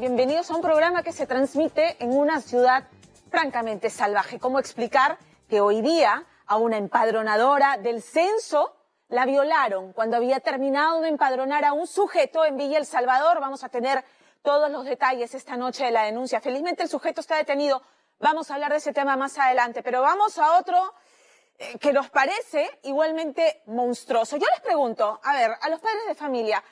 Bienvenidos a un programa que se transmite en una ciudad francamente salvaje. ¿Cómo explicar que hoy día a una empadronadora del censo la violaron cuando había terminado de empadronar a un sujeto en Villa El Salvador? Vamos a tener todos los detalles esta noche de la denuncia. Felizmente el sujeto está detenido. Vamos a hablar de ese tema más adelante, pero vamos a otro que nos parece igualmente monstruoso. Yo les pregunto, a ver, a los padres de familia,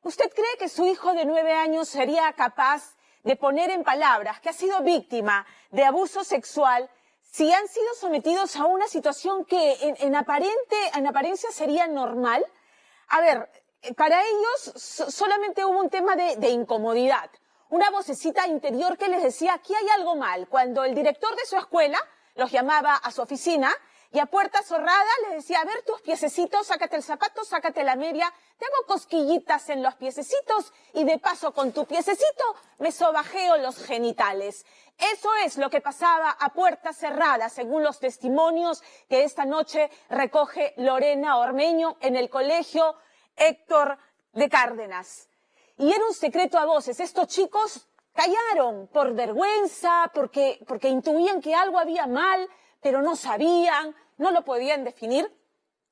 ¿usted cree que su hijo de 9 años sería capaz de poner en palabras que ha sido víctima de abuso sexual si han sido sometidos a una situación que en apariencia sería normal? A ver, para ellos solamente hubo un tema de incomodidad, una vocecita interior que les decía, aquí hay algo mal. Cuando el director de su escuela los llamaba a su oficina y a puerta cerrada les decía, a ver tus piececitos, sácate el zapato, sácate la media, te hago cosquillitas en los piececitos y de paso con tu piececito me sobajeo los genitales. Eso es lo que pasaba a puerta cerrada, según los testimonios que esta noche recoge Lorena Ormeño en el colegio Héctor de Cárdenas. Y era un secreto a voces. Estos chicos callaron por vergüenza, porque intuían que algo había mal, pero no sabían, no lo podían definir.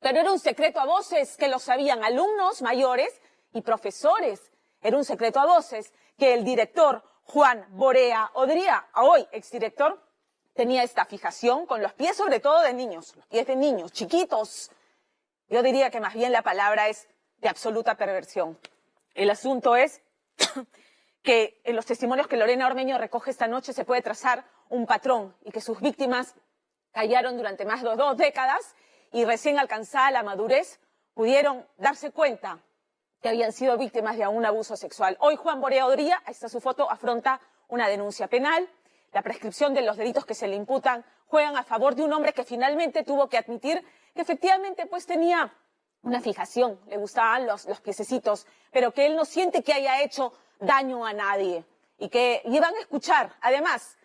Pero era un secreto a voces que lo sabían alumnos mayores y profesores. Era un secreto a voces que el director Juan Borea Odría, hoy exdirector, tenía esta fijación con los pies, sobre todo de niños, los pies de niños chiquitos. Yo diría que más bien la palabra es de absoluta perversión. El asunto es que en los testimonios que Lorena Ormeño recoge esta noche se puede trazar un patrón y que sus víctimas callaron durante más de 2 décadas y recién alcanzada la madurez pudieron darse cuenta que habían sido víctimas de un abuso sexual. Hoy Juan Borea Odría, ahí está su foto, afronta una denuncia penal. La prescripción de los delitos que se le imputan juegan a favor de un hombre que finalmente tuvo que admitir que efectivamente pues tenía una fijación, le gustaban los piececitos, pero que él no siente que haya hecho daño a nadie. Y van a escuchar, además,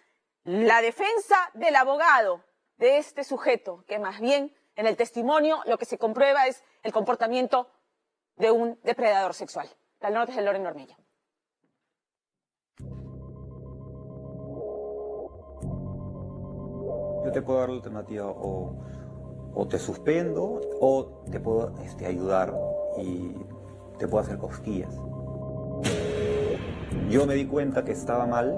la defensa del abogado de este sujeto, que más bien en el testimonio lo que se comprueba es el comportamiento de un depredador sexual. La nota es de Lorena Ormeño. Yo te puedo dar la alternativa o te suspendo o te puedo ayudar y te puedo hacer cosquillas. Yo me di cuenta que estaba mal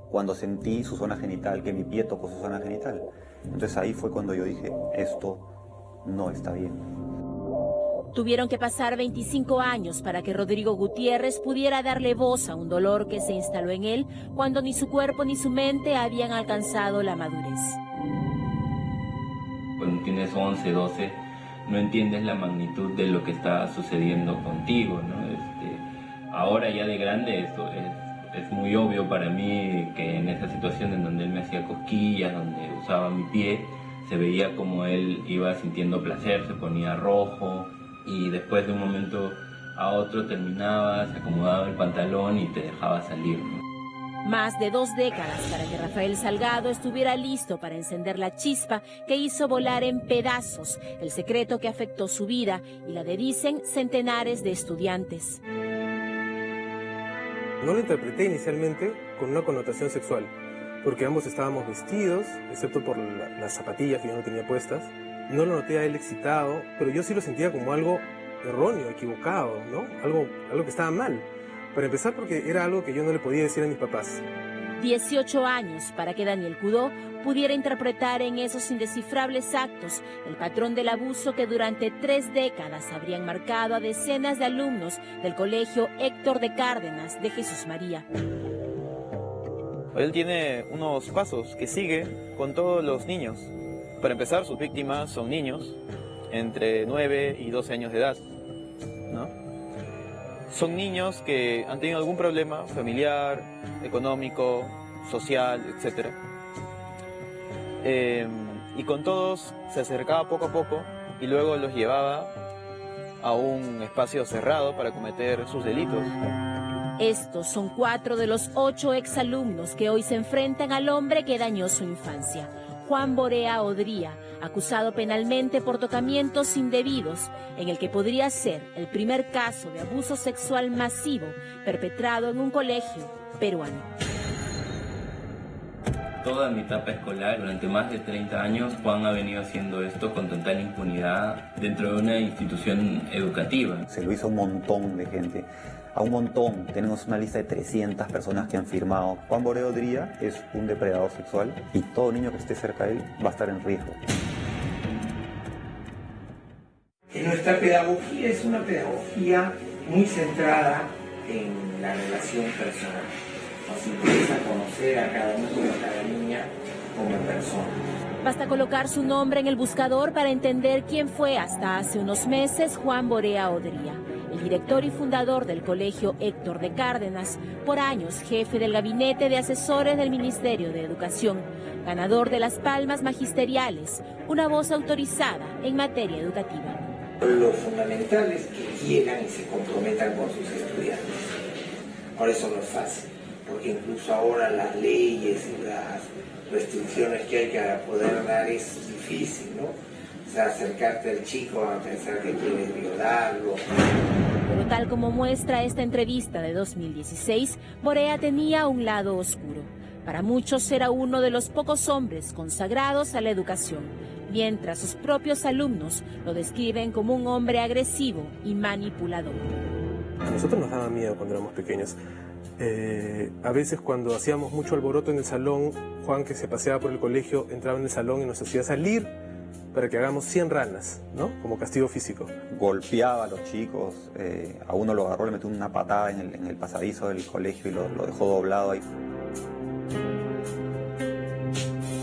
cuando sentí su zona genital, que mi pie tocó su zona genital. Entonces ahí fue cuando yo dije, esto no está bien. Tuvieron que pasar 25 años para que Rodrigo Gutiérrez pudiera darle voz a un dolor que se instaló en él cuando ni su cuerpo ni su mente habían alcanzado la madurez. Cuando tienes 11, 12, no entiendes la magnitud de lo que está sucediendo contigo, ¿no? Ahora ya de grande esto es muy obvio para mí que en esa situación en donde él me hacía cosquillas, donde usaba mi pie, se veía como él iba sintiendo placer, se ponía rojo y después de un momento a otro terminaba, se acomodaba el pantalón y te dejaba salir, ¿no? Más de 2 décadas para que Rafael Salgado estuviera listo para encender la chispa que hizo volar en pedazos el secreto que afectó su vida y la de, dicen, centenares de estudiantes. No lo interpreté inicialmente con una connotación sexual, porque ambos estábamos vestidos, excepto por las zapatillas que yo no tenía puestas. No lo noté a él excitado, pero yo sí lo sentía como algo erróneo, equivocado, ¿no? Algo que estaba mal. Para empezar, porque era algo que yo no le podía decir a mis papás. 18 años para que Daniel Cudó pudiera interpretar en esos indescifrables actos el patrón del abuso que durante 3 décadas habrían marcado a decenas de alumnos del colegio Héctor de Cárdenas de Jesús María. Él tiene unos pasos que sigue con todos los niños. Para empezar, sus víctimas son niños entre 9 y 12 años de edad, ¿no? Son niños que han tenido algún problema familiar, económico, social, etc. Y con todos se acercaba poco a poco y luego los llevaba a un espacio cerrado para cometer sus delitos. Estos son 4 de los 8 exalumnos que hoy se enfrentan al hombre que dañó su infancia. Juan Borea Odría, acusado penalmente por tocamientos indebidos, en el que podría ser el primer caso de abuso sexual masivo perpetrado en un colegio peruano. Toda mi etapa escolar, durante más de 30 años, Juan ha venido haciendo esto con total impunidad dentro de una institución educativa. Se lo hizo a un montón de gente, a un montón. Tenemos una lista de 300 personas que han firmado. Juan Borea Odría es un depredador sexual y todo niño que esté cerca de él va a estar en riesgo. Nuestra pedagogía es una pedagogía muy centrada en la relación personal. Nos interesa conocer a cada niño, a cada niña como persona. Basta colocar su nombre en el buscador para entender quién fue hasta hace unos meses Juan Borea Odría, el director y fundador del Colegio Héctor de Cárdenas, por años jefe del gabinete de asesores del Ministerio de Educación, ganador de las palmas magisteriales, una voz autorizada en materia educativa. Lo fundamental es que quieran y se comprometan con sus estudiantes. Por eso no es fácil, porque incluso ahora las leyes y las restricciones que hay que poder dar es difícil, ¿no? O sea, acercarte al chico a pensar que quieres violarlo. Pero tal como muestra esta entrevista de 2016, Borea tenía un lado oscuro. Para muchos era uno de los pocos hombres consagrados a la educación, mientras sus propios alumnos lo describen como un hombre agresivo y manipulador. A nosotros nos daba miedo cuando éramos pequeños. A veces cuando hacíamos mucho alboroto en el salón, Juan, que se paseaba por el colegio, entraba en el salón y nos hacía salir para que hagamos 100 ranas, ¿no? Como castigo físico. Golpeaba a los chicos, a uno lo agarró, le metió una patada en el pasadizo del colegio y lo dejó doblado ahí.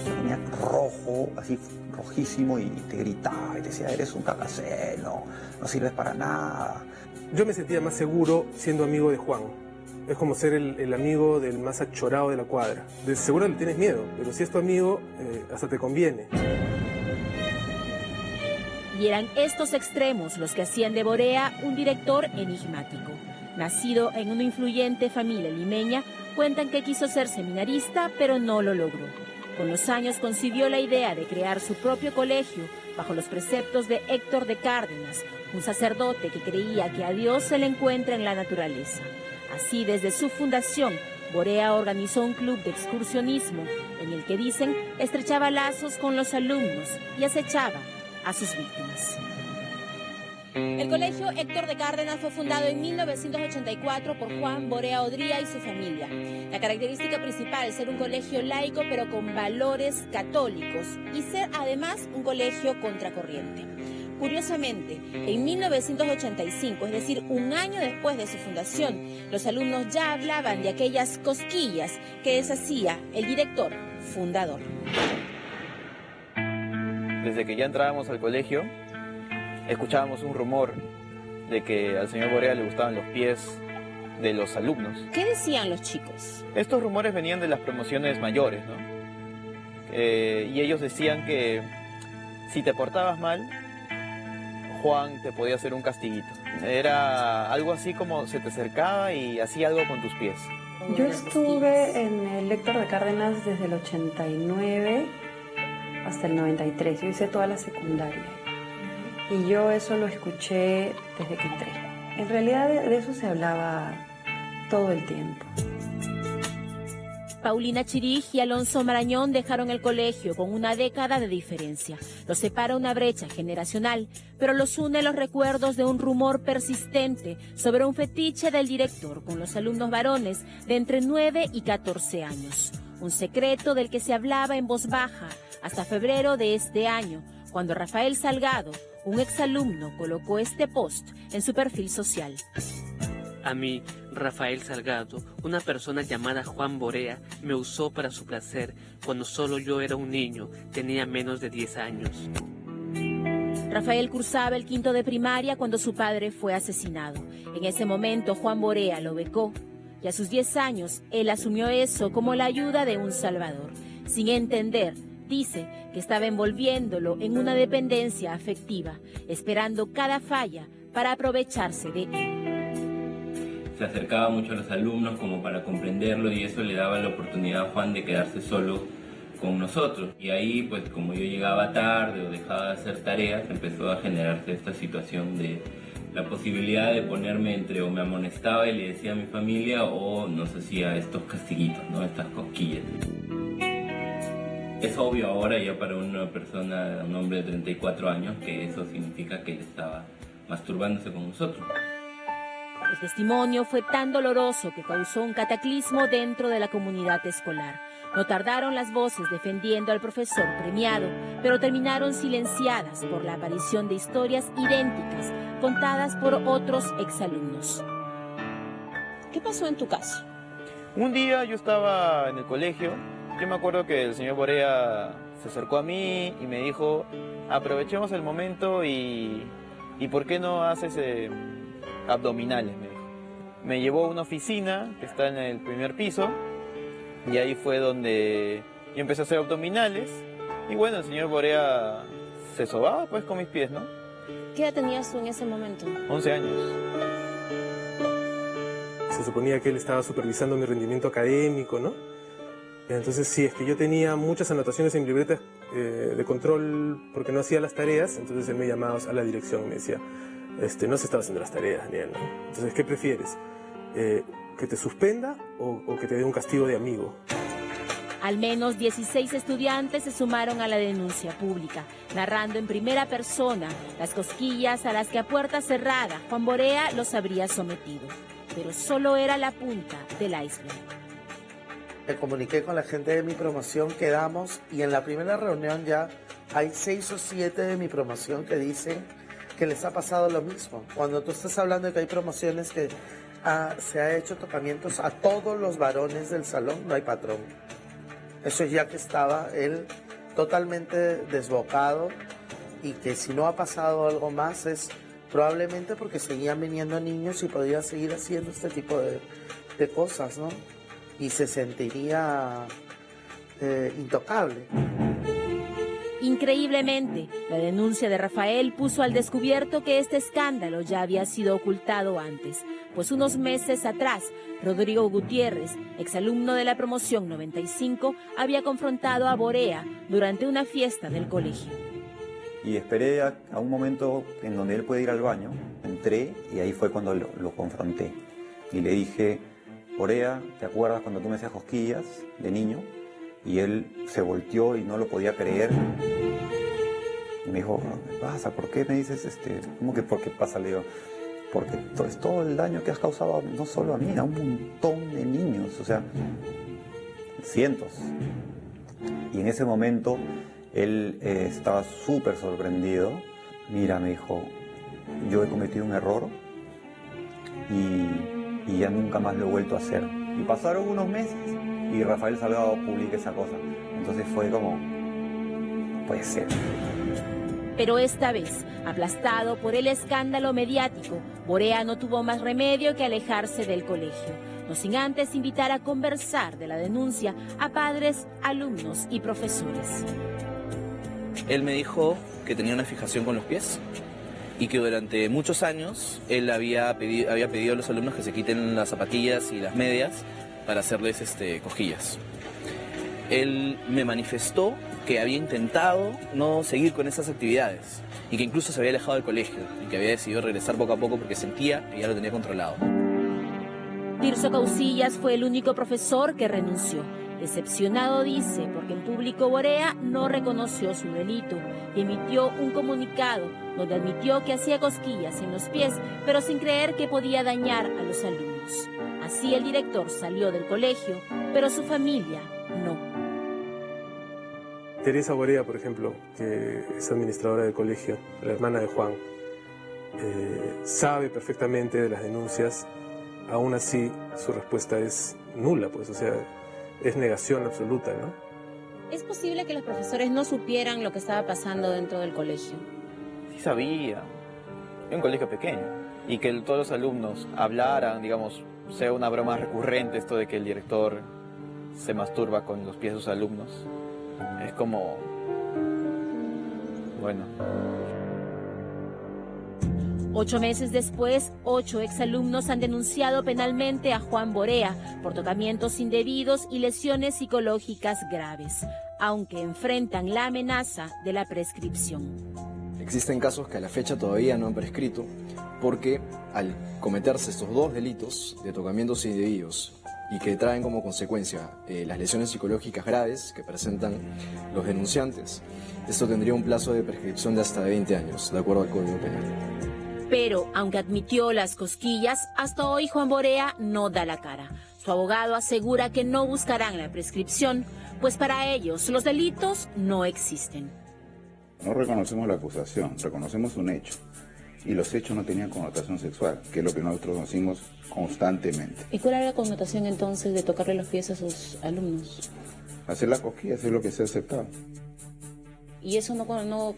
Tenía rojo, así rojísimo, y te gritaba y te decía, eres un cacacelo, no sirves para nada. Yo me sentía más seguro siendo amigo de Juan. Es como ser el amigo del más achorado de la cuadra. De seguro le tienes miedo, pero si es tu amigo, hasta te conviene. Y eran estos extremos los que hacían de Borea un director enigmático. Nacido en una influyente familia limeña, cuentan que quiso ser seminarista, pero no lo logró. Con los años concibió la idea de crear su propio colegio bajo los preceptos de Héctor de Cárdenas, un sacerdote que creía que a Dios se le encuentra en la naturaleza. Así, desde su fundación, Borea organizó un club de excursionismo en el que, dicen, estrechaba lazos con los alumnos y acechaba a sus víctimas. El Colegio Héctor de Cárdenas fue fundado en 1984 por Juan Borea Odría y su familia. La característica principal es ser un colegio laico pero con valores católicos y ser además un colegio contracorriente. Curiosamente, en 1985, es decir, un año después de su fundación, los alumnos ya hablaban de aquellas cosquillas que deshacía el director fundador. Desde que ya entrábamos al colegio, escuchábamos un rumor de que al señor Borea le gustaban los pies de los alumnos. ¿Qué decían los chicos? Estos rumores venían de las promociones mayores, ¿no? Y ellos decían que si te portabas mal, Juan te podía hacer un castiguito. Era algo así como se te acercaba y hacía algo con tus pies. Yo estuve en el Héctor de Cárdenas desde el 89 hasta el 93. Yo hice toda la secundaria. Y yo eso lo escuché desde que entré. En realidad de eso se hablaba todo el tiempo. Paulina Chirij y Alonso Marañón dejaron el colegio con una década de diferencia. Los separa una brecha generacional, pero los une los recuerdos de un rumor persistente sobre un fetiche del director con los alumnos varones de entre 9 y 14 años. Un secreto del que se hablaba en voz baja hasta febrero de este año, cuando Rafael Salgado, un exalumno, colocó este post en su perfil social. A mí, Rafael Salgado, una persona llamada Juan Borea, me usó para su placer cuando solo yo era un niño, tenía menos de 10 años. Rafael cursaba el quinto de primaria cuando su padre fue asesinado. En ese momento Juan Borea lo becó y a sus 10 años él asumió eso como la ayuda de un salvador. Sin entender, dice que estaba envolviéndolo en una dependencia afectiva, esperando cada falla para aprovecharse de él. Se acercaba mucho a los alumnos como para comprenderlo y eso le daba la oportunidad a Juan de quedarse solo con nosotros. Y ahí, pues como yo llegaba tarde o dejaba de hacer tareas, empezó a generarse esta situación de la posibilidad de ponerme entre o me amonestaba y le decía a mi familia o nos hacía estos castiguitos, ¿no? Estas cosquillas. Es obvio ahora ya para una persona, un hombre de 34 años, que eso significa que él estaba masturbándose con nosotros. El testimonio fue tan doloroso que causó un cataclismo dentro de la comunidad escolar. No tardaron las voces defendiendo al profesor premiado, pero terminaron silenciadas por la aparición de historias idénticas contadas por otros exalumnos. ¿Qué pasó en tu caso? Un día yo estaba en el colegio, yo me acuerdo que el señor Borea se acercó a mí y me dijo, aprovechemos el momento y ¿por qué no haces abdominales? Me dijo. Me llevó a una oficina que está en el primer piso y ahí fue donde yo empecé a hacer abdominales y bueno, el señor Borea se sobaba pues con mis pies, ¿no? ¿Qué edad tenías tú en ese momento? 11 años. Se suponía que él estaba supervisando mi rendimiento académico, ¿no? Entonces, sí, es que yo tenía muchas anotaciones en mi libreta de control porque no hacía las tareas, entonces él me llamaba a la dirección y me decía, no se estaba haciendo las tareas, Daniel, ¿no? Entonces, ¿qué prefieres? ¿Que te suspenda o que te dé un castigo de amigo? Al menos 16 estudiantes se sumaron a la denuncia pública, narrando en primera persona las cosquillas a las que a puerta cerrada Juan Borea los habría sometido. Pero solo era la punta del iceberg. Me comuniqué con la gente de mi promoción, quedamos y en la primera reunión ya hay 6 o 7 de mi promoción que dicen que les ha pasado lo mismo. Cuando tú estás hablando de que hay promociones que se ha hecho tocamientos a todos los varones del salón, no hay patrón. Eso es ya que estaba él totalmente desbocado y que si no ha pasado algo más es probablemente porque seguían viniendo niños y podía seguir haciendo este tipo de cosas, ¿no? Y se sentiría intocable. Increíblemente, la denuncia de Rafael puso al descubierto que este escándalo ya había sido ocultado antes, pues unos meses atrás, Rodrigo Gutiérrez, exalumno de la promoción 95, había confrontado a Borea durante una fiesta del colegio. Y esperé a un momento en donde él puede ir al baño, entré y ahí fue cuando lo confronté. Y le dije, Borea, ¿te acuerdas cuando tú me hacías cosquillas de niño? Y él se volteó y no lo podía creer. Y me dijo, ¿qué pasa? ¿Por qué me dices ¿Cómo que por qué pasa? Le digo, porque es todo el daño que has causado no solo a mí, a un montón de niños, o sea, cientos. Y en ese momento él estaba súper sorprendido. Mira, me dijo, yo he cometido un error y ya nunca más lo he vuelto a hacer. Y pasaron unos meses y Rafael Salgado publica esa cosa. Entonces fue como, no puede ser. Pero esta vez, aplastado por el escándalo mediático, Borea no tuvo más remedio que alejarse del colegio, no sin antes invitar a conversar de la denuncia a padres, alumnos y profesores. Él me dijo que tenía una fijación con los pies y que durante muchos años él había pedido a los alumnos que se quiten las zapatillas y las medias para hacerles cosquillas. Él me manifestó que había intentado no seguir con esas actividades y que incluso se había alejado del colegio y que había decidido regresar poco a poco porque sentía que ya lo tenía controlado. Tirso Causillas fue el único profesor que renunció. Decepcionado, dice, porque en público Borea no reconoció su delito y emitió un comunicado donde admitió que hacía cosquillas en los pies, pero sin creer que podía dañar a los alumnos. Así el director salió del colegio, pero su familia no. Teresa Borea, por ejemplo, que es administradora del colegio, la hermana de Juan, sabe perfectamente de las denuncias, aún así su respuesta es nula, pues, o sea, es negación absoluta, ¿no? ¿Es posible que los profesores no supieran lo que estaba pasando dentro del colegio? Sí sabía, era un colegio pequeño, y que todos los alumnos hablaran, digamos, sea una broma recurrente esto de que el director se masturba con los pies de sus alumnos. Es como, bueno. 8 meses después, 8 exalumnos han denunciado penalmente a Juan Borea por tocamientos indebidos y lesiones psicológicas graves. aunque enfrentan la amenaza de la prescripción. Existen casos que a la fecha todavía no han prescrito porque al cometerse estos dos delitos de tocamientos indebidos y que traen como consecuencia las lesiones psicológicas graves que presentan los denunciantes, esto tendría un plazo de prescripción de hasta 20 años, de acuerdo al Código Penal. Pero, aunque admitió las cosquillas, hasta hoy Juan Borea no da la cara. Su abogado asegura que no buscarán la prescripción, pues para ellos los delitos no existen. No reconocemos la acusación, reconocemos un hecho. Y los hechos no tenían connotación sexual, que es lo que nosotros hacemos constantemente. ¿Y cuál era la connotación entonces de tocarle los pies a sus alumnos? Hacer la cosquilla es lo que se ha aceptado. ¿Y eso no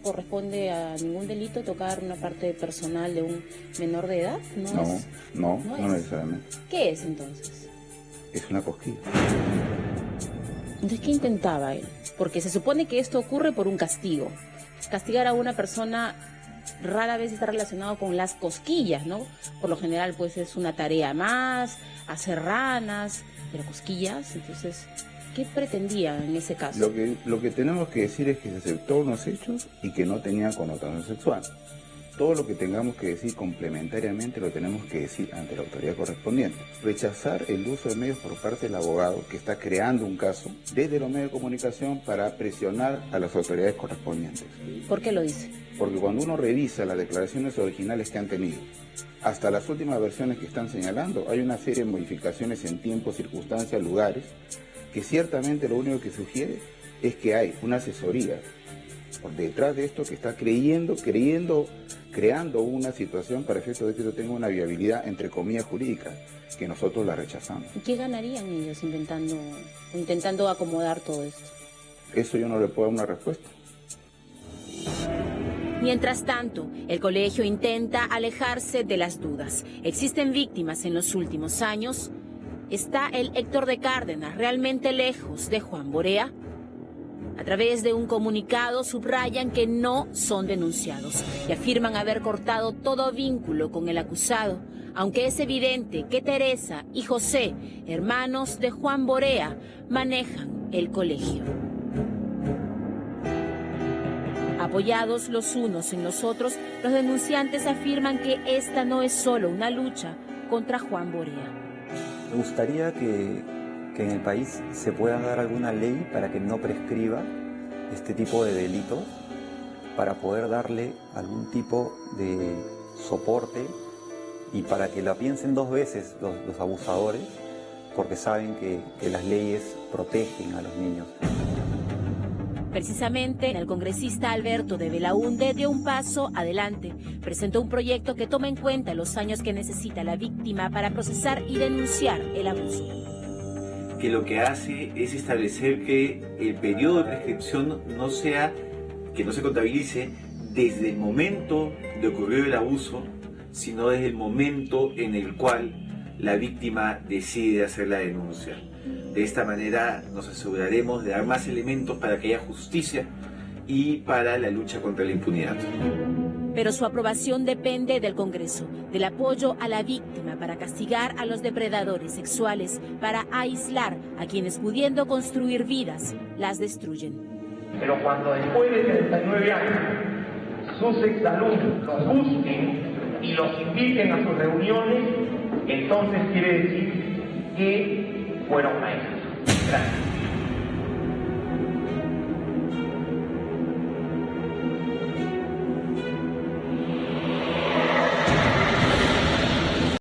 corresponde a ningún delito, tocar una parte personal de un menor de edad? No necesariamente. ¿Qué es entonces? Es una cosquilla. Entonces, ¿qué intentaba él? Porque se supone que esto ocurre por un castigo. Castigar a una persona rara vez está relacionado con las cosquillas, ¿no? Por lo general, pues es una tarea más, hacer ranas, pero cosquillas, entonces, ¿qué pretendía en ese caso? Lo que tenemos que decir es que se aceptó unos hechos y que no tenían connotación sexual. Todo lo que tengamos que decir complementariamente lo tenemos que decir ante la autoridad correspondiente. Rechazar el uso de medios por parte del abogado que está creando un caso desde los medios de comunicación para presionar a las autoridades correspondientes. ¿Por qué lo dice? Porque cuando uno revisa las declaraciones originales que han tenido, hasta las últimas versiones que están señalando, hay una serie de modificaciones en tiempo, circunstancias, lugares, que ciertamente lo único que sugiere es que hay una asesoría por detrás de esto que está creando una situación para efecto de que esto tenga una viabilidad, entre comillas, jurídica, que nosotros la rechazamos. ¿Y qué ganarían ellos intentando acomodar todo esto? Eso yo no le puedo dar una respuesta. Mientras tanto, el colegio intenta alejarse de las dudas. ¿Existen víctimas en los últimos años? ¿Está el Héctor de Cárdenas realmente lejos de Juan Borea? A través de un comunicado subrayan que no son denunciados y afirman haber cortado todo vínculo con el acusado, aunque es evidente que Teresa y José, hermanos de Juan Borea, manejan el colegio. Apoyados los unos en los otros, los denunciantes afirman que esta no es solo una lucha contra Juan Borea. Me gustaría que en el país se pueda dar alguna ley para que no prescriba este tipo de delitos, para poder darle algún tipo de soporte y para que la piensen dos veces los abusadores, porque saben que las leyes protegen a los niños. Precisamente, el congresista Alberto de Belaúnde dio un paso adelante. Presentó un proyecto que toma en cuenta los años que necesita la víctima para procesar y denunciar el abuso. Que lo que hace es establecer que el periodo de prescripción no se contabilice desde el momento de ocurrir el abuso, sino desde el momento en el cual la víctima decide hacer la denuncia. De esta manera nos aseguraremos de dar más elementos para que haya justicia y para la lucha contra la impunidad. Pero su aprobación depende del Congreso, del apoyo a la víctima para castigar a los depredadores sexuales, para aislar a quienes pudiendo construir vidas, las destruyen. Pero cuando después de 39 años sus exalumnos los busquen y los inviten a sus reuniones, entonces quiere decir que fueron maestros. Gracias.